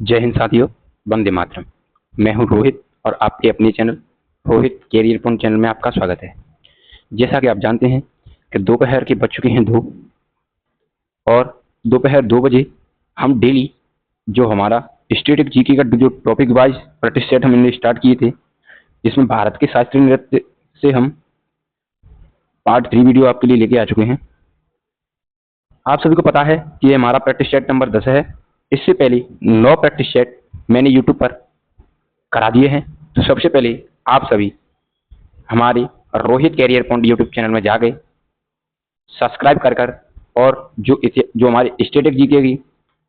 जय हिंद साथियों, वंदे मातरम। मैं हूं रोहित और आपके अपने channel Rohit career point channel में आपका स्वागत है। जैसा कि आप जानते हैं कि दोपहर के बज चुके हैं 2 और दोपहर 2 बजे हम डेली जो हमारा स्टैटिक जीके का जो टॉपिक वाइज प्रैक्टिस सेट हमने स्टार्ट किए थे, जिसमें भारत के शास्त्रीय नृत्य से हम पार्ट 3 वीडियो आपके लिए लेके आ चुके हैं। आप सभी को पता है कि ये हमारा प्रैक्टिस सेट नंबर 10 है। इससे पहले 9 प्रैक्टिस सेट मैंने यूट्यूब पर करा दिए हैं। तो सबसे पहले आप सभी हमारे Rohit career point YouTube channel में जाके सब्सक्राइब कर और जो हमारे स्टैटिक जीके की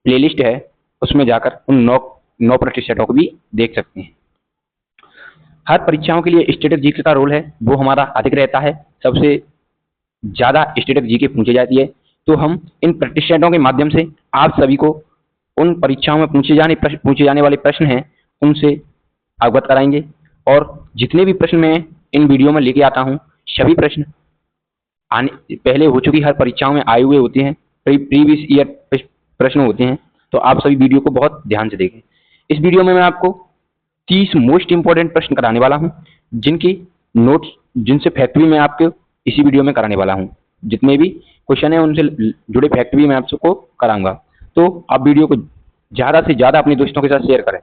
प्लेलिस्ट है उसमें जाकर उन 9 प्रैक्टिस सेटों को भी देख सकते हैं। हर परीक्षाओं के लिए स्टैटिक जीके का रोल है वो हमारा अधिक रहता है। सबसे ज़्यादा स्टैटिक जीके पूछी जाती है। तो हम इन प्रैक्टिस सेटों के माध्यम से आप सभी को उन परीक्षाओं में पूछे जाने वाले प्रश्न हैं उनसे अवगत कराएंगे। और जितने भी प्रश्न मैं इन वीडियो में लेके आता हूं, सभी प्रश्न पहले हो चुकी हर परीक्षाओं में आए हुए होते हैं, प्रीवियस ईयर प्रश्न होते हैं। तो आप सभी वीडियो को बहुत ध्यान से देखें। इस वीडियो में मैं आपको 30 मोस्ट इंपॉर्टेंट प्रश्न कराने वाला हूं, जिनकी नोट्स जिनसे फैक्ट भी मैं आपको इसी वीडियो में कराने वाला हूं। जितने भी क्वेश्चन है उनसे जुड़े फैक्ट भी मैं आप सबको कराऊंगा। तो आप वीडियो को ज़्यादा से ज़्यादा अपने दोस्तों के साथ शेयर करें।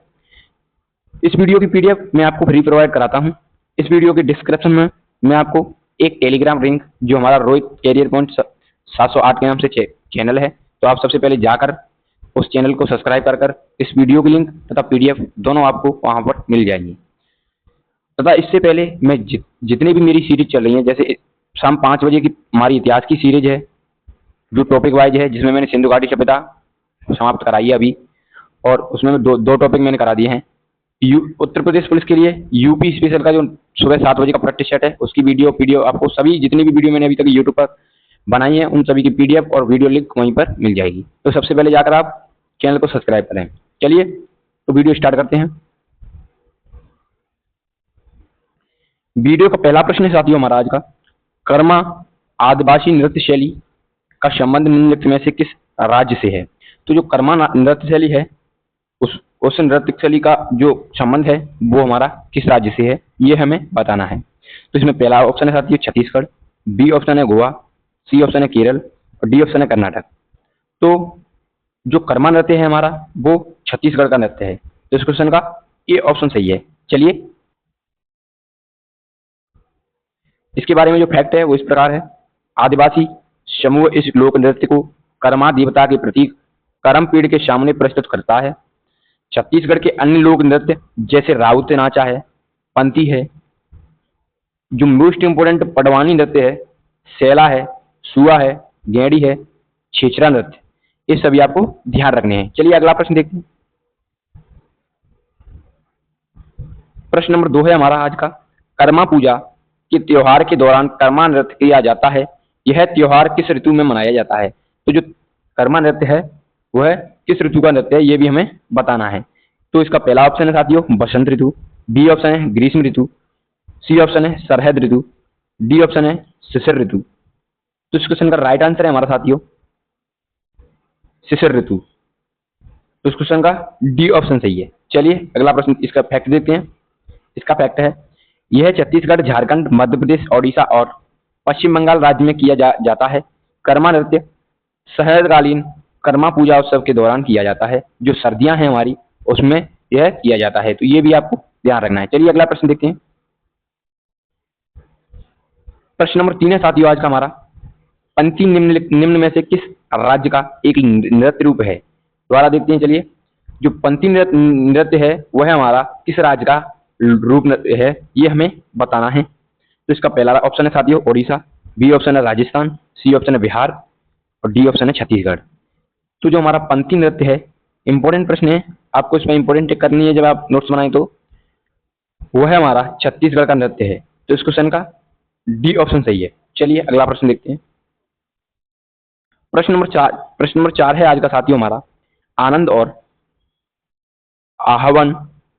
इस वीडियो की पीडीएफ मैं आपको फ्री प्रोवाइड कराता हूं। इस वीडियो के डिस्क्रिप्शन में मैं आपको एक टेलीग्राम लिंक, जो हमारा रोहित कैरियर पॉइंट 708 के नाम से चैनल है, तो आप सबसे पहले जाकर उस चैनल को सब्सक्राइब कर इस वीडियो की लिंक तथा पीडीएफ दोनों आपको वहां पर मिल जाएंगी। तथा इससे पहले मैं जितनी भी मेरी सीरीज चल रही है, जैसे शाम 5 बजे की हमारी इतिहास की सीरीज है जो टॉपिक वाइज है, जिसमें मैंने सिंधु घाटी सभ्यता समाप्त कराई है अभी, और उसमें दो टॉपिक मैंने करा दिए हैं। उत्तर प्रदेश पुलिस के लिए यूपी स्पेशल का जो सुबह 7 बजे का प्रैक्टिस सेट है, उसकी वीडियो आपको सभी जितनी भी वीडियो मैंने अभी तक यूट्यूब पर बनाई है उन सभी की पीडीएफ और वीडियो लिंक वहीं पर मिल जाएगी। तो सबसे पहले जाकर आप चैनल को सब्सक्राइब करें। चलिए तो वीडियो स्टार्ट करते हैं। वीडियो का पहला प्रश्न है साथियों हमारा आज का, कर्मा आदिवासी नृत्य शैली का संबंध निम्नलिखित में से किस राज्य से है? तो जो कर्मा नृत्य शैली है उस नृत्य शैली का जो संबंध है वो हमारा किस राज्य से है, ये हमें बताना है। तो इसमें पहला ऑप्शन है साथियों छत्तीसगढ़, बी ऑप्शन है गोवा, सी ऑप्शन है केरल और डी ऑप्शन है कर्नाटक। तो जो कर्मा नृत्य है हमारा वो छत्तीसगढ़ का नृत्य है। तो इस क्वेश्चन का ए ऑप्शन सही है। चलिए इसके बारे में जो फैक्ट है वो इस प्रकार है। आदिवासी समूह इस लोक नृत्य को कर्मा देवता के प्रतीक करम पेड़ के सामने प्रस्तुत करता है। छत्तीसगढ़ के अन्य लोक नृत्य जैसे राउत नाचा है, पंती है, जो मोस्ट इंपोर्टेंट पडवानी नृत्य है, सैला है, सुआ है, गेड़ी है, छेचरा नृत्य, ये सभी आपको ध्यान रखने हैं। चलिए अगला प्रश्न देखते हैं। प्रश्न नंबर 2 है हमारा आज का, कर्मा पूजा के त्योहार के दौरान कर्मा नृत्य किया जाता है, यह त्योहार किस ऋतु में मनाया जाता है? तो जो कर्मा नृत्य है वह किस ऋतु का नृत्य है ये भी हमें बताना है। तो इसका पहला ऑप्शन है साथियों बसंत ऋतु, बी ऑप्शन है ग्रीष्म ऋतु, सी ऑप्शन है सरहद ऋतु, डी ऑप्शन है शिशिर ऋतु। तो इस क्वेश्चन का राइट आंसर है हमारा साथियों शिशिर ऋतु। तो इस क्वेश्चन का डी ऑप्शन सही है। चलिए अगला प्रश्न, इसका फैक्ट देखते हैं। इसका फैक्ट है, यह छत्तीसगढ़, झारखंड, मध्य प्रदेश, ओडिशा और पश्चिम बंगाल राज्य में किया जाता है। कर्मा नृत्य शरदकालीन कर्मा पूजा उत्सव के दौरान किया जाता है, जो सर्दियां हैं हमारी उसमें यह किया जाता है। तो ये भी आपको ध्यान रखना है। चलिए अगला प्रश्न देखते हैं। प्रश्न नंबर 3 है साथियों आज का हमारा, पंक्ति निम्न में से किस राज्य का एक नृत्य रूप है? दोबारा देखते हैं। चलिए जो पंक्ति नृत्य है वह हमारा किस राज्य का रूप है ये हमें बताना है। तो इसका पहला ऑप्शन है साथियों ओडिशा, बी ऑप्शन है राजस्थान, सी ऑप्शन है बिहार और डी ऑप्शन है छत्तीसगढ़। तो जो हमारा पंक्ति नृत्य है, इंपॉर्टेंट प्रश्न है, आपको इसमें इंपॉर्टेंट टिक करनी है जब आप नोट्स बनाएं, तो वो है हमारा छत्तीसगढ़ का नृत्य है। तो इस क्वेश्चन का डी ऑप्शन सही है। चलिए अगला प्रश्न देखते हैं। प्रश्न नंबर 4 है आज का साथियों हमारा, आनंद और आहवन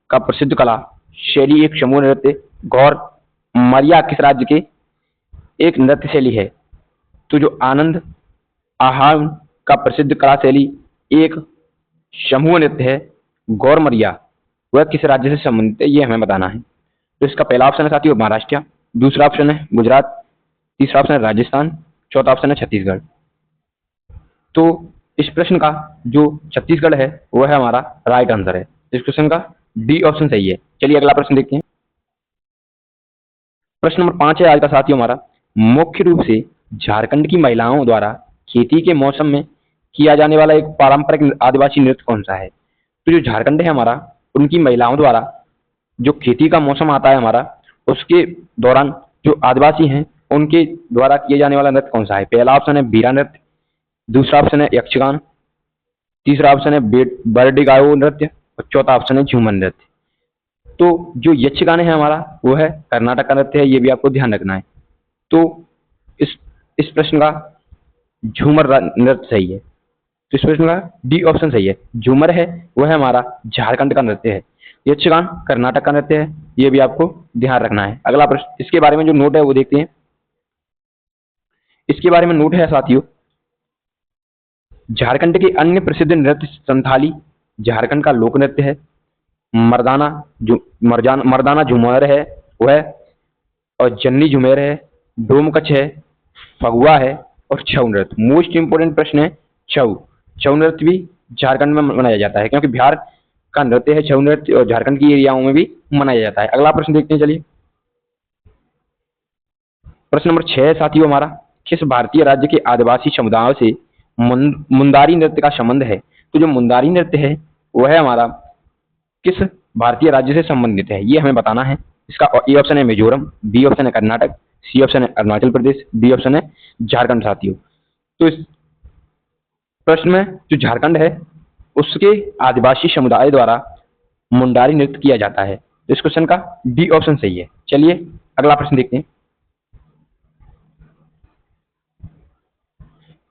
का प्रसिद्ध कला शैली एक समूह नृत्य गौर मरिया किस राज्य के एक नृत्य शैली है? तो जो आनंद आहवन का प्रसिद्ध कला शैली एक समूह नृत्य है गौरमरिया वह किस राज्य से संबंधित है, ये हमें बताना है। तो इसका पहला ऑप्शन है साथियों महाराष्ट्र, दूसरा ऑप्शन है गुजरात, तीसरा ऑप्शन है राजस्थान, चौथा ऑप्शन है छत्तीसगढ़। तो इस प्रश्न का जो छत्तीसगढ़ है वह है हमारा राइट आंसर है। इस क्वेश्चन का डी ऑप्शन सही है। चलिए अगला प्रश्न देखते हैं। प्रश्न नंबर 5 है आज का साथियों हमारा, मुख्य रूप से झारखंड की महिलाओं द्वारा खेती के मौसम में किया जाने वाला एक पारंपरिक आदिवासी नृत्य कौन सा है। तो जो झारखंड है हमारा, उनकी महिलाओं द्वारा जो खेती का मौसम आता है हमारा, उसके दौरान जो आदिवासी हैं उनके द्वारा किए जाने वाला नृत्य कौन सा है। पहला ऑप्शन है बीरा नृत्य, दूसरा ऑप्शन है यक्षगान, तीसरा ऑप्शन है बरडीगाओ नृत्य और चौथा ऑप्शन है झूमर नृत्य। तो जो यक्षगान है हमारा वो है कर्नाटक का नृत्य है, ये भी आपको ध्यान रखना है। तो इस प्रश्न का झूमर नृत्य सही है। तो इस प्रश्न का डी ऑप्शन सही है। झूमर है वह है हमारा झारखंड का नृत्य है, यक्षगान कर्नाटक का नृत्य है, ये भी आपको ध्यान रखना है। अगला प्रश्न, इसके बारे में जो नोट है वो देखते हैं। इसके बारे में नोट है साथियों, झारखंड के अन्य प्रसिद्ध नृत्य संथाली झारखंड का लोक नृत्य है, मर्दाना झूमर है वह, और जन्नी झूमर है, डोमकच है, फगुआ है और छऊ नृत्य। मोस्ट इंपोर्टेंट प्रश्न है छऊ। छऊ नृत्य भी झारखंड में मनाया जाता है, क्योंकि बिहार का नृत्य है छऊ नृत्य और झारखंड की एरियाओं में भी मनाया जाता है। अगला प्रश्न देखते हैं। चलिए प्रश्न नंबर 6 है साथियों हमारा, किस भारतीय राज्य के आदिवासी समुदायों से मुंदारी नृत्य का संबंध है। तो जो मुंदारी नृत्य है वह है हमारा किस भारतीय राज्य से संबंधित है, ये हमें बताना है। इसका ए ऑप्शन है मिजोरम, बी ऑप्शन है कर्नाटक, सी ऑप्शन है अरुणाचल प्रदेश, डी ऑप्शन है झारखंड साथियों। तो इस प्रश्न में जो झारखंड है उसके आदिवासी समुदाय द्वारा मुंडारी नृत्य किया जाता है। तो इस क्वेश्चन का डी ऑप्शन सही है। चलिए अगला प्रश्न देखते हैं।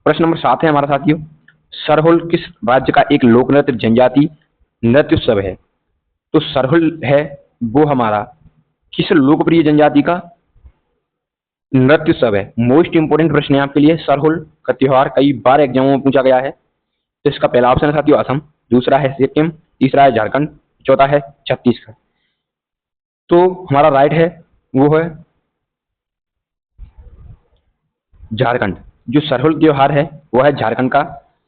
प्रश्न नंबर 7 है हमारा साथियों, सरहुल किस राज्य का एक लोक नृत्य जनजाति नृत्य उत्सव है। तो सरहुल है वो हमारा किस लोकप्रिय जनजाति का नृत्य उत्सव है। मोस्ट इंपोर्टेंट प्रश्न है आपके लिए। सरहुल का त्योहार कई बार एग्जामों में पूछा गया है। तो इसका पहला ऑप्शन है साथियों असम, दूसरा है सिक्किम, तीसरा है झारखंड, चौथा है छत्तीसगढ़। तो हमारा राइट है वो है झारखंड। जो सरहुल त्योहार है वह है झारखंड का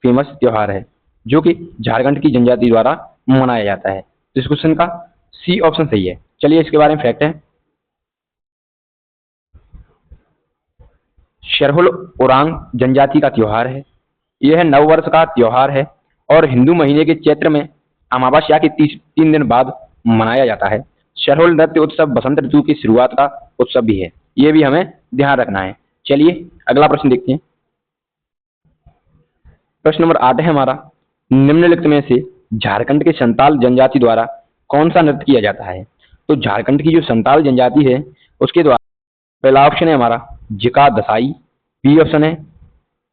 फेमस त्योहार है, जो कि झारखंड की जनजाति द्वारा मनाया जाता है। तो इस क्वेश्चन का सी ऑप्शन सही है। चलिए इसके बारे में फैक्ट है, सरहुल ओरांग जनजाति का त्योहार है। यह नव वर्ष का त्योहार है और हिंदू महीने के चैत्र में अमावस्या के 3 दिन बाद मनाया जाता है। सरहुल नृत्य उत्सव बसंत ऋतु की शुरुआत का उत्सव भी है, ये भी हमें ध्यान रखना है। चलिए अगला प्रश्न देखते हैं। प्रश्न नंबर 8 है हमारा, निम्नलिखित में से झारखंड के संताल जनजाति द्वारा कौन सा नृत्य किया जाता है। तो झारखंड की जो संताल जनजाति है उसके द्वारा पहला ऑप्शन है हमारा जिका दसाई, बी ऑप्शन है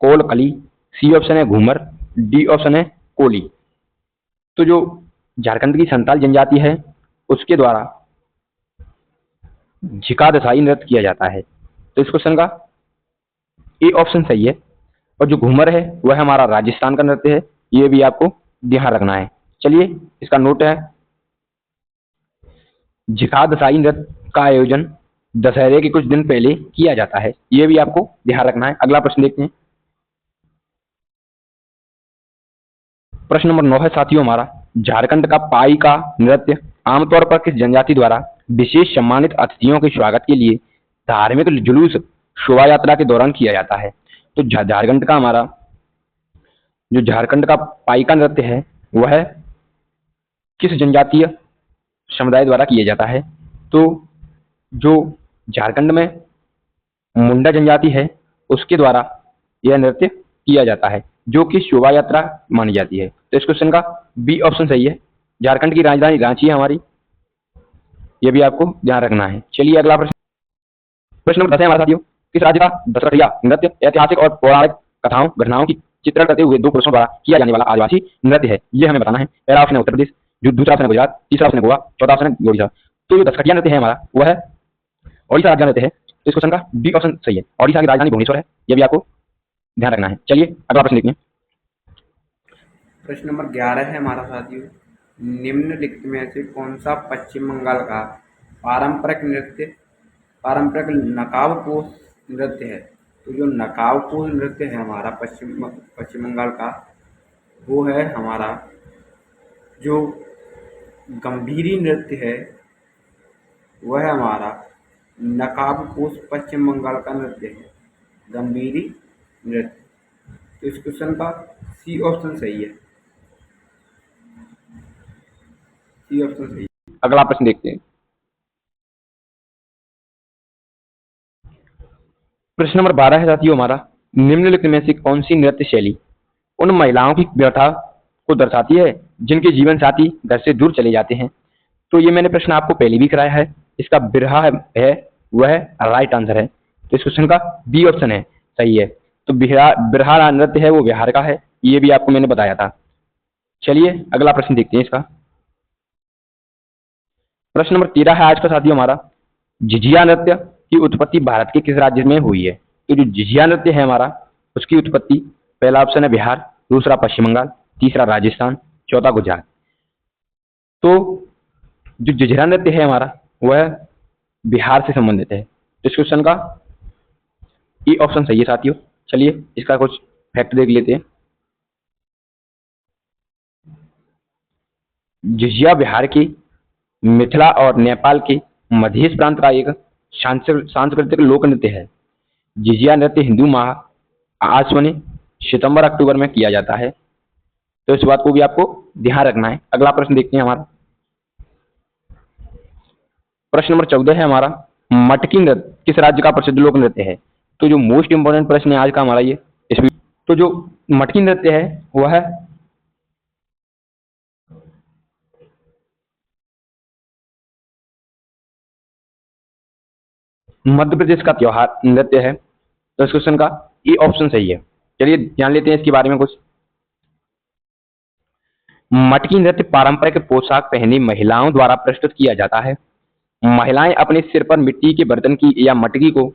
कोलकली, सी ऑप्शन है घूमर, डी ऑप्शन है कोली। तो जो झारखंड की संताल जनजाति है उसके द्वारा झिका दसाई नृत्य किया जाता है। तो इस क्वेश्चन का ए ऑप्शन सही है। और जो घूमर है वह हमारा राजस्थान का नृत्य है, ये भी आपको ध्यान रखना है। चलिए इसका नोट है, झिका दसाई नृत्य का आयोजन दशहरे के कुछ दिन पहले किया जाता है, ये भी आपको ध्यान रखना है। अगला प्रश्न देखते हैं। प्रश्न नंबर 9 है साथियों हमारा, झारखंड का पाई का नृत्य आमतौर पर किस जनजाति द्वारा विशेष सम्मानित अतिथियों के स्वागत के लिए धार्मिक जुलूस शोभा यात्रा के दौरान किया जाता है। तो झारखंड का हमारा जो झारखंड का पाई का नृत्य है वह किस जनजातीय समुदाय द्वारा किया जाता है। तो जो झारखंड में मुंडा जनजाति है उसके द्वारा यह नृत्य किया जाता है, जो कि शोभा यात्रा मानी जाती है। तो इस क्वेश्चन का बी ऑप्शन सही है। झारखंड की राजधानी रांची है हमारी, यह भी आपको ध्यान रखना है। चलिए अगला प्रश्न, प्रश्न नंबर 10 है हमारे साथियों, किस राज्य का दशरथिया नृत्य ऐतिहासिक और पौराणिक कथाओं घटनाओं की चित्रण करते हुए 2 पुरुषों द्वारा किया जाने वाला आदिवासी नृत्य है, ये हमें बताना है। पहला ऑप्शन है उत्तर प्रदेश, जो दूसरा ऑप्शन है गुजरात, तीसरा ऑप्शन है गोवा, चौथा ऑप्शन है ओडिशा। तो जो दशकटिया नृत्य है हमारा वह है ओडिशा राज्य नृत्य है। तो इस क्वेश्चन का डी ऑप्शन सही है। ओडिशा की राजधानी भुवनेश्वर है, यह भी आपको ध्यान रखना है। चलिए अगला प्रश्न देखते हैं। प्रश्न नंबर 11 है हमारा साथियों, निम्नलिखित में से कौन सा पश्चिम बंगाल का पारंपरिक नकाबपोश नृत्य है? तो जो नकाबपोश नृत्य है हमारा पश्चिम बंगाल का, वो है हमारा जो गंभीरी नृत्य है, वह हमारा नकाबपोश पश्चिम बंगाल का नृत्य है, गंभीरी नृत्य। तो इस क्वेश्चन का सी ऑप्शन सही है। सी ऑप्शन सही है। अगला प्रश्न देखते हैं। प्रश्न नंबर 12 है साथियों हमारा, निम्नलिखित में से कौन सी नृत्य शैली उन महिलाओं की व्यथा को दर्शाती है जिनके जीवन साथी घर से दूर चले जाते हैं? तो ये मैंने प्रश्न आपको पहले भी कराया है। इसका बिरहा है वह राइट आंसर है। तो इस क्वेश्चन का बी ऑप्शन है सही है। तो बिरहा नृत्य है वो बिहार का है, ये भी आपको मैंने बताया था। चलिए अगला प्रश्न देखते हैं इसका। प्रश्न नंबर 13 है आज का साथियों हमारा, झिझिया नृत्य की उत्पत्ति भारत के किस राज्य में हुई है? तो जो झिझिया नृत्य है हमारा, उसकी उत्पत्ति पहला ऑप्शन है बिहार, दूसरा पश्चिम बंगाल, तीसरा राजस्थान, चौथा गुजरात। तो जो झिझिया नृत्य है हमारा वह बिहार से संबंधित है। इस क्वेश्चन का ई ऑप्शन सही है साथियों। चलिए इसका कुछ फैक्ट देख लेते हैं। झिझिया बिहार की मिथिला और नेपाल के मध्य प्रांत का एक सांस्कृतिक लोक नृत्य है। झिझिया नृत्य हिंदू माह आश्विन सितंबर अक्टूबर में किया जाता है। तो इस बात को भी आपको ध्यान रखना है। अगला प्रश्न देखते हैं हमारा। प्रश्न नंबर 14 है हमारा, मटकी नृत्य किस राज्य का प्रसिद्ध लोक नृत्य है? तो जो मोस्ट इंपोर्टेंट प्रश्न है आज का हमारा ये इसमें, तो जो मटकी नृत्य है वह है मध्य प्रदेश का त्योहार नृत्य है। तो इस क्वेश्चन का ई ऑप्शन सही है। चलिए जान लेते हैं इसके बारे में कुछ। मटकी नृत्य पारंपरिक पोशाक पहनी महिलाओं द्वारा प्रस्तुत किया जाता है। महिलाएं अपने सिर पर मिट्टी के बर्तन की या मटकी को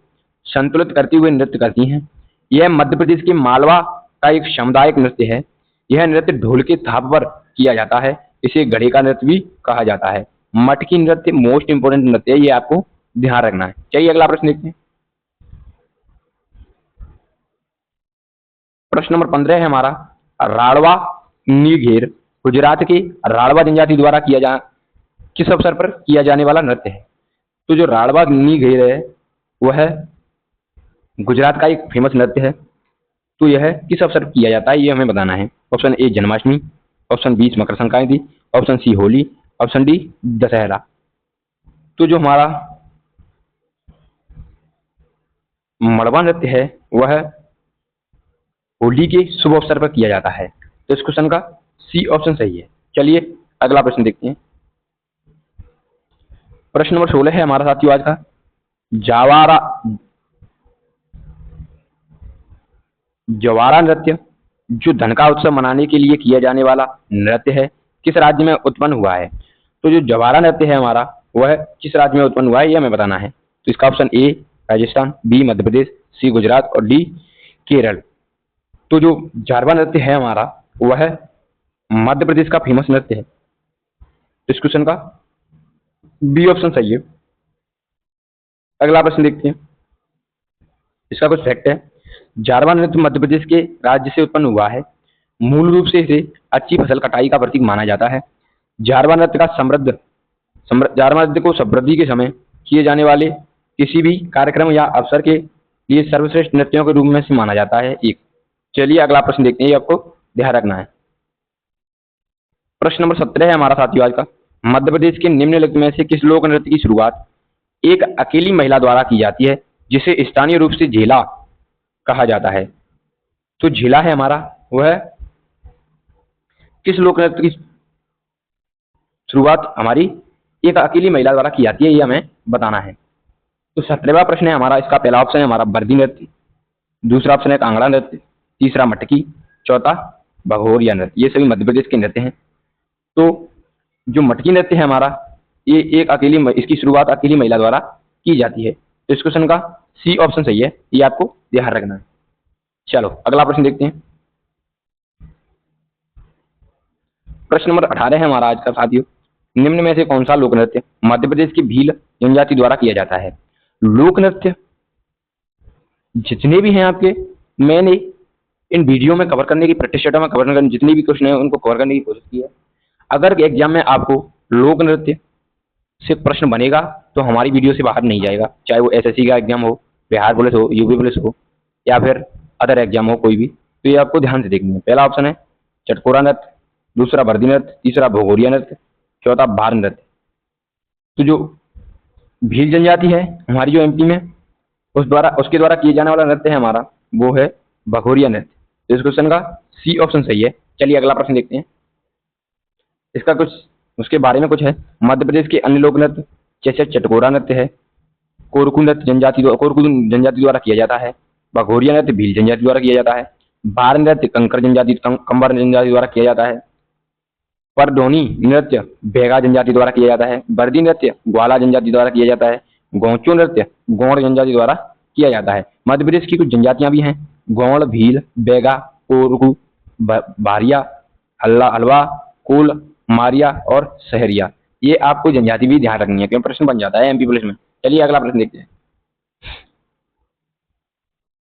संतुलित करते हुए नृत्य करती हैं। यह मध्य प्रदेश के मालवा का एक सामुदायिक नृत्य है। यह नृत्य ढोल के थाप पर किया जाता है। इसे घड़े का नृत्य भी कहा जाता है। मटकी नृत्य मोस्ट इंपोर्टेंट नृत्य है, ये आपको ध्यान रखना है। चलिए अगला प्रश्न देखते हैं। प्रश्न नंबर 15 है हमारा, राड़वा नीघेर गुजरात के राड़वा जनजाति द्वारा किस अवसर पर किया जाने वाला नृत्य है? तो जो राड़वा नीघेर है वह गुजरात का एक फेमस नृत्य है। तो यह किस अवसर पर किया जाता है ये हमें बताना है। Option A Janmashtami, option B Makar Sankranti, option C Holi, option D Dussehra. तो जो हमारा मड़वा नृत्य है वह होली के शुभ अवसर पर किया जाता है। तो इस क्वेश्चन का सी ऑप्शन सही है। चलिए अगला प्रश्न देखते हैं। प्रश्न नंबर 16 है हमारा साथियों आज का, जावारा जवारा नृत्य जो धन का उत्सव मनाने के लिए किया जाने वाला नृत्य है किस राज्य में उत्पन्न हुआ है? तो जो जवारा नृत्य है हमारा वह किस राज्य में उत्पन्न हुआ है ये हमें बताना है। तो इसका option A Rajasthan, B Madhya Pradesh, सी गुजरात और डी केरल। तो जो जारवा नृत्य है हमारा वह मध्य प्रदेश का फेमस नृत्य है। इस क्वेश्चन का बी ऑप्शन सही है। अगला प्रश्न देखते हैं। इसका कुछ फैक्ट है। जारवा नृत्य मध्य प्रदेश के राज्य से उत्पन्न हुआ है। मूल रूप से इसे अच्छी फसल कटाई का प्रतीक माना जाता है। जारवा नृत्य का जारवा नृत्य को समृद्धि के समय किए जाने वाले किसी भी कार्यक्रम या अवसर के लिए सर्वश्रेष्ठ नृत्यों के रूप में से माना जाता है एक। चलिए अगला प्रश्न देखते हैं, ये आपको ध्यान रखना है। प्रश्न नंबर 17 है हमारा साथियों आज का, मध्य प्रदेश के निम्नलिखित में से किस लोक नृत्य की शुरुआत एक अकेली महिला द्वारा की जाती है जिसे स्थानीय रूप से झेला कहा जाता है? तो झेला है हमारा वह किस लोक नृत्य की शुरुआत हमारी एक अकेली महिला द्वारा की जाती है ये हमें बताना है। तो 17वां प्रश्न है हमारा, इसका पहला ऑप्शन है हमारा बर्दी नृत्य, दूसरा ऑप्शन है कांगड़ा नृत्य, तीसरा मटकी, चौथा भगोरिया नृत्य। ये सभी मध्य प्रदेश के नृत्य हैं। तो जो मटकी नृत्य है हमारा ये इसकी शुरुआत अकेली महिला द्वारा की जाती है। तो इस क्वेश्चन का सी ऑप्शन सही है, ये आपको ध्यान रखना है। चलो अगला प्रश्न देखते हैं। प्रश्न नंबर 18 है हमारा आज का साथियों। निम्न में से कौन सा लोक नृत्य मध्य प्रदेश की भील जनजाति द्वारा किया जाता है? लोक नृत्य जितने भी हैं आपके, मैंने इन वीडियो में कवर करने की, प्रैक्टिस सेट में कवर करने, जितने भी क्वेश्चन है उनको कवर करने की कोशिश की है। अगर एग्जाम में आपको लोक नृत्य से प्रश्न बनेगा तो हमारी वीडियो से बाहर नहीं जाएगा, चाहे वो एसएससी का एग्जाम हो, बिहार पुलिस हो, यूपी पुलिस हो, या फिर अदर एग्जाम हो कोई भी, तो ये आपको ध्यान से देखनी है। पहला ऑप्शन है चटकोरा नृत्य, दूसरा भरदी नृत्य, तीसरा भगोरिया नृत्य, चौथा भार नृत्य। तो जो भील जनजाति है हमारी जो एमपी में, उसके द्वारा किए जाने वाला नृत्य है हमारा, वो है भगोरिया नृत्य। तो इस क्वेश्चन का सी ऑप्शन सही है। चलिए अगला प्रश्न देखते हैं। इसका कुछ उसके बारे में कुछ है। मध्य प्रदेश के अन्य लोक नृत्य जैसे चटकोरा नृत्य है, कोरकू जनजाति द्वारा किया जाता है, भगोरिया नृत्य भील जनजाति द्वारा किया जाता है, भार नृत्य कंबर जनजाति द्वारा किया जाता है, परधोनी नृत्य बैगा जनजाति द्वारा किया जाता है, बर्दी नृत्य ग्वाला जनजाति द्वारा किया जाता है, गौचो नृत्य गौड़ जनजाति द्वारा किया जाता है। मध्य प्रदेश की कुछ जनजातियां भी हैं, गौड़, भील, बैगा, कोरकू, भारिया, हलवा, कोल, मारिया और सहरिया। ये आपको जनजाति भी ध्यान रखनी है क्योंकि प्रश्न बन जाता है एमपी पुलिस में। चलिए अगला प्रश्न देखते हैं।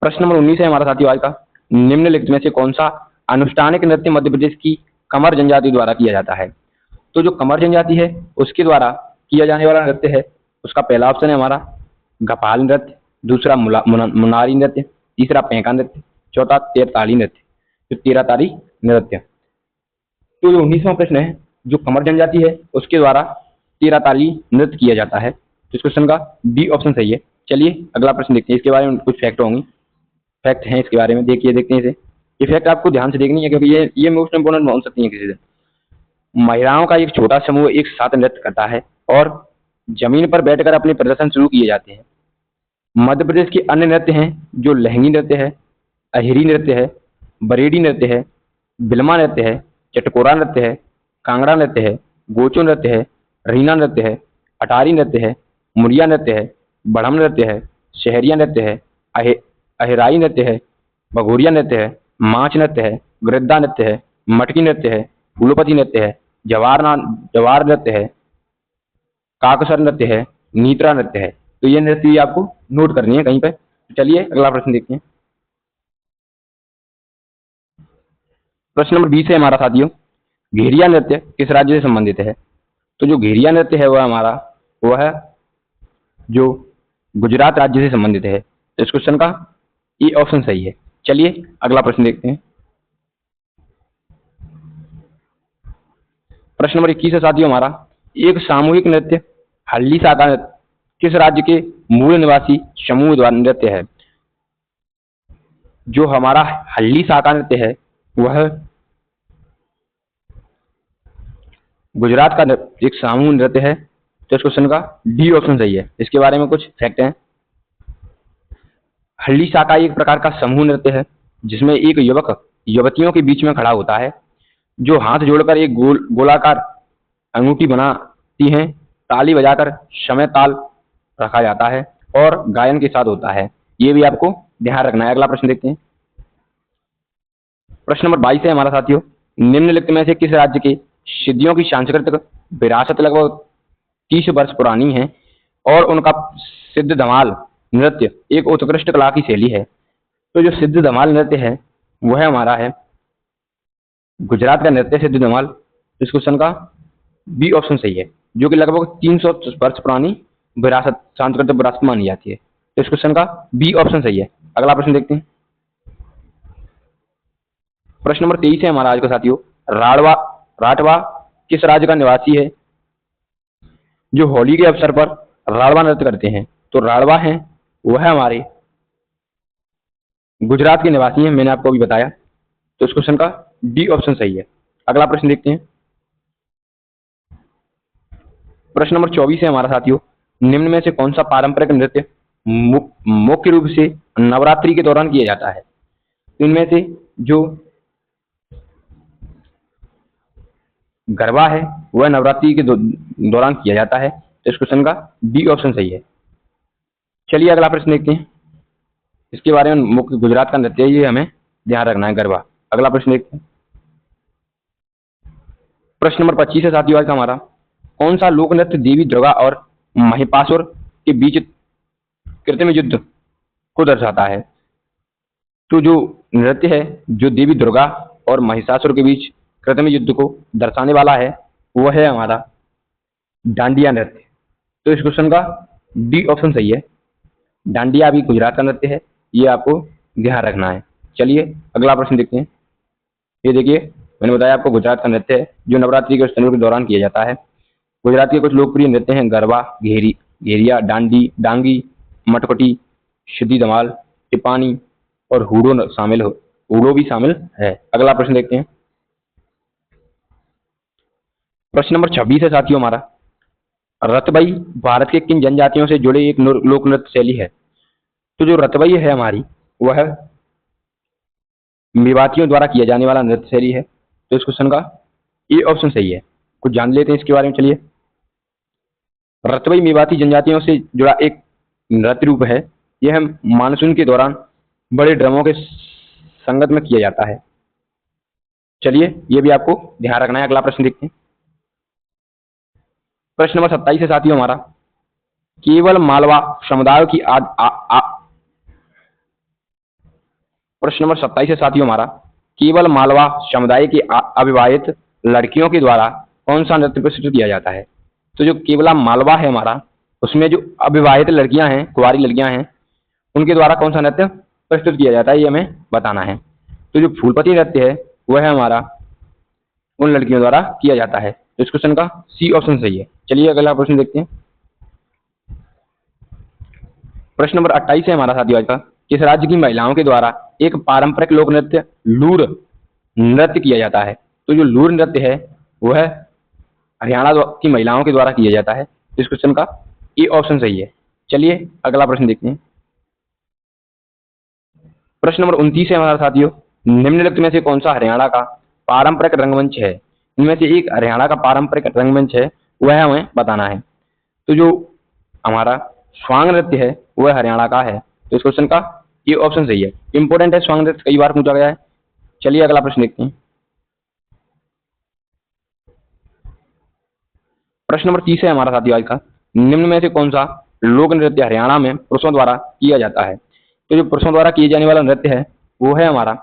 प्रश्न नंबर 19 है हमारा साथियों आज का। निम्नलिखित में से कौन सा अनुष्ठानिक नृत्य मध्य प्रदेश की कमर जनजाति द्वारा किया जाता है? तो जो कमर जनजाति है उसके द्वारा किया जाने वाला नृत्य है, उसका पहला ऑप्शन है हमारा गपाल नृत्य, दूसरा मुनारी नृत्य, तीसरा पैंका नृत्य, चौथा तेरताली नृत्य। जो तेरताली नृत्य, तो जो 19वां प्रश्न है, जो कमर जनजाति है उसके द्वारा तेरताली नृत्य किया जाता है। तो इस क्वेश्चन का डी ऑप्शन सही है। चलिए अगला प्रश्न देखते हैं। इसके बारे में कुछ फैक्ट हैं इसके बारे में, देखते हैं इसे। ये फैक्ट आपको ध्यान से देखनी है क्योंकि ये मोस्ट इंपोर्टेंट बन सकती है किसी से। महिलाओं का एक छोटा समूह एक साथ नृत्य करता है और जमीन पर बैठकर अपने प्रदर्शन शुरू किए जाते हैं। मध्य प्रदेश के अन्य नृत्य हैं जो लहंगी नृत्य है, अहिरी नृत्य है, बरेडी नृत्य है, बिलमा नृत्य है, चटकोरा नृत्य है, कांगड़ा नृत्य है, गोचो नृत्य है, रीना नृत्य है, अटारी नृत्य है, मुरिया नृत्य है, बढ़म नृत्य है, शहरिया नृत्य है, अहिराई नृत्य है, भगोरिया नृत्य है, माच नृत्य है, गिरद्दा नृत्य है, मटकी नृत्य है, फूलोपति नृत्य है, जवार नृत्य है, काकसर नृत्य है, नीत्रा नृत्य है। तो ये नृत्य आपको नोट करनी है कहीं पे। तो चलिए अगला प्रश्न देखते हैं। प्रश्न नंबर 20 है हमारा साथियों। घेरिया नृत्य किस राज्य से संबंधित है? तो जो घेरिया नृत्य है वह है जो गुजरात राज्य से संबंधित है। तो इस क्वेश्चन का ई ऑप्शन सही है। चलिए अगला प्रश्न देखते हैं। प्रश्न नंबर 21 है साथियों हमारा। एक सामूहिक नृत्य हल्ली साका नृत्य किस राज्य के मूल निवासी समूह द्वारा नृत्य है? जो हमारा हल्ली साका नृत्य है वह गुजरात का एक समूह नृत्य है। तो इस क्वेश्चन का डी ऑप्शन सही है। इसके बारे में कुछ फैक्ट हैं। हल्ली साका एक प्रकार का समूह नृत्य है जिसमें एक युवक युवतियों के बीच में खड़ा होता है जो हाथ जोड़कर एक गोलाकार अंगूठी बनाती हैं, ताली बजाकर समय ताल रखा जाता है और गायन के साथ होता है। ये भी आपको ध्यान रखना है। अगला प्रश्न देखते हैं। प्रश्न नंबर 22 है हमारा साथियों। निम्नलिखित में से किस राज्य के सिद्धियों की सांस्कृतिक विरासत लगभग 30 वर्ष पुरानी है और उनका सिद्ध धमाल नृत्य एक उत्कृष्ट कला की शैली है? तो जो सिद्ध धमाल नृत्य है वह हमारा है गुजरात का नृत्य सिद्ध धमाल। इस क्वेश्चन का बी ऑप्शन सही है, जो कि लगभग 300 वर्ष पुरानी सांस्कृतिक विरासत मानी जाती है। तो इस क्वेश्चन का बी ऑप्शन सही है। अगला प्रश्न देखते हैं। प्रश्न नंबर 23 है हमारा आज का साथियों। राठवा किस राज्य का निवासी है जो होली के अवसर पर राड़वा नृत्य करते हैं? तो राड़वा है वह हमारे गुजरात के निवासी हैं, मैंने आपको अभी बताया। तो इस क्वेश्चन का डी ऑप्शन सही है। अगला प्रश्न देखते हैं। प्रश्न नंबर 24 है हमारा साथियों। निम्न में से कौन सा पारंपरिक नृत्य मुख्य रूप से नवरात्रि के दौरान किया जाता है? इनमें से जो गरबा है वह नवरात्रि के दौरान किया जाता है। तो इस क्वेश्चन का डी ऑप्शन सही है। चलिए अगला प्रश्न देखते हैं। इसके बारे में मुख्य गुजरात का नृत्य, ये हमें ध्यान रखना है, गरबा। अगला प्रश्न देखते हैं। प्रश्न नंबर 25 है साथियों आज का हमारा, कौन सा लोक नृत्य देवी दुर्गा और महिषासुर के बीच कृत्रिम युद्ध को दर्शाता है? तो जो नृत्य है जो देवी दुर्गा और महिषासुर के बीच कृत्रिम युद्ध को दर्शाने वाला है वो है हमारा डांडिया नृत्य। तो इस क्वेश्चन का डी ऑप्शन सही है। डांडिया भी गुजरात का नृत्य है, ये आपको ध्यान रखना है। चलिए अगला प्रश्न देखते हैं। ये देखिए, मैंने बताया आपको गुजरात का नृत्य है जो नवरात्रि के उत्सव के दौरान किया जाता है। गुजरात के कुछ लोकप्रिय नृत्य हैं गरबा, घेरिया, डांगी, मटकोटी, सिद्धि धमाल, टिपानी और हूडो भी शामिल है। अगला प्रश्न देखते हैं। प्रश्न नंबर 26 है साथियों हमारा, रतबई भारत के किन जनजातियों से जुड़े एक लोक नृत्य शैली है? तो जो रतबई है हमारी वह मेवातियों द्वारा किया जाने वाला नृत्य शैली है। तो इस क्वेश्चन का ए ऑप्शन सही है। कुछ जान लेते हैं इसके बारे में। चलिए, रतबई मेवाती जनजातियों से जुड़ा एक नृत्य रूप है। यह मानसून के दौरान बड़े ड्रमों के संगत में किया जाता है। चलिए, ये भी आपको ध्यान रखना है। अगला प्रश्न देखते हैं। प्रश्न नंबर 27 है साथियों हमारा, केवल मालवा समुदाय की प्रश्न नंबर 27 है साथियों हमारा, केवल मालवा समुदाय की अविवाहित लड़कियों के द्वारा कौन सा नृत्य प्रस्तुत किया जाता है? तो जो केवला मालवा है हमारा, उसमें जो अविवाहित लड़कियां हैं, कुंवारी लड़कियां हैं, उनके द्वारा कौन सा नृत्य प्रस्तुत किया जाता है ये हमें बताना है। तो जो फूलपति नृत्य है वह है हमारा उन लड़कियों द्वारा किया जाता है। तो इस क्वेश्चन का सी ऑप्शन सही है। चलिए अगला प्रश्न देखते हैं। प्रश्न नंबर 28 है हमारा साथियों आज का, किस राज्य की महिलाओं के द्वारा एक पारंपरिक लोक नृत्य लूर नृत्य किया जाता है? तो जो लूर नृत्य है वह हरियाणा की महिलाओं के द्वारा किया जाता है। इस क्वेश्चन का ए ऑप्शन सही है। चलिए अगला प्रश्न देखते हैं। प्रश्न नंबर 29 है हमारा साथियों, निम्नलिखित में से कौन सा हरियाणा का पारंपरिक रंगमंच है? इनमें से एक हरियाणा का पारंपरिक रंगमंच है, वह हमें बताना है। तो जो हमारा स्वांग नृत्य है वह हरियाणा का है। तो इस क्वेश्चन का ये ऑप्शन सही है। इंपॉर्टेंट है, स्वांग नृत्य कई बार पूछा गया है। चलिए अगला प्रश्न देखते हैं। प्रश्न नंबर 30 है हमारा साथियों आज का, निम्न में से कौन सा लोक नृत्य हरियाणा में पुरुषों द्वारा किया जाता है? तो जो पुरुषों द्वारा किए जाने वाला नृत्य है वो है हमारा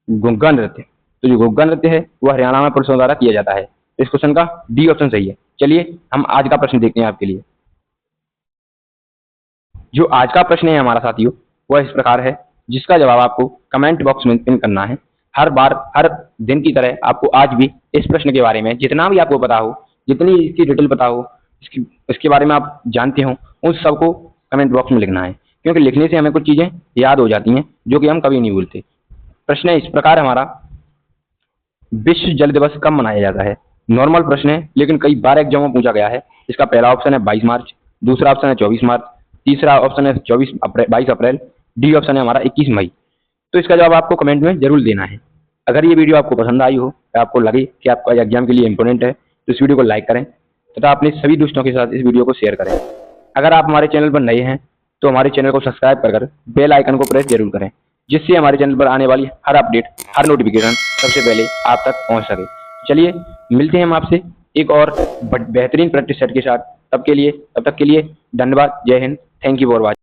गुग्गा नृत्य। तो जो गुग्गा नृत्य है वह हरियाणा में पुरुषों द्वारा किया जाता है। इस क्वेश्चन का डी ऑप्शन सही है। चलिए हम आज का प्रश्न देखते हैं आपके लिए। जो आज का प्रश्न है हमारा साथियों वह इस प्रकार है, जिसका जवाब आपको कमेंट बॉक्स में पिन करना है। हर बार हर दिन की तरह आपको आज भी इस प्रश्न के बारे में जितना भी आपको पता हो, जितनी इसकी डिटेल पता हो, इसके बारे में आप जानते हो, उन सबको कमेंट बॉक्स में लिखना है, क्योंकि लिखने से हमें कुछ चीजें याद हो जाती हैं जो कि हम कभी नहीं भूलते। प्रश्न है इस प्रकार हमारा, विश्व जल दिवस कब मनाया जाता है? नॉर्मल प्रश्न है लेकिन कई बार एग्जाम में पूछा गया है। इसका पहला ऑप्शन है 22 मार्च, दूसरा ऑप्शन है 24 मार्च, तीसरा ऑप्शन है 22 अप्रैल, डी ऑप्शन है हमारा 21 मई। तो इसका जवाब आपको कमेंट में जरूर देना है। अगर ये वीडियो आपको पसंद आई हो या आपको लगे कि आपका एग्जाम के लिए इंपॉर्टेंट है तो इस वीडियो को लाइक करें तथा अपने सभी दोस्तों के साथ इस वीडियो को शेयर करें। अगर आप हमारे चैनल पर नए हैं तो हमारे चैनल को सब्सक्राइब कर बेल आइकन को प्रेस जरूर करें, जिससे हमारे चैनल पर आने वाली हर अपडेट, हर नोटिफिकेशन सबसे पहले आप तक पहुंच सके। चलिए मिलते हैं हम आपसे एक और बेहतरीन प्रैक्टिस सेट के साथ। तब तक के लिए धन्यवाद। जय Hind. Thank you for watching.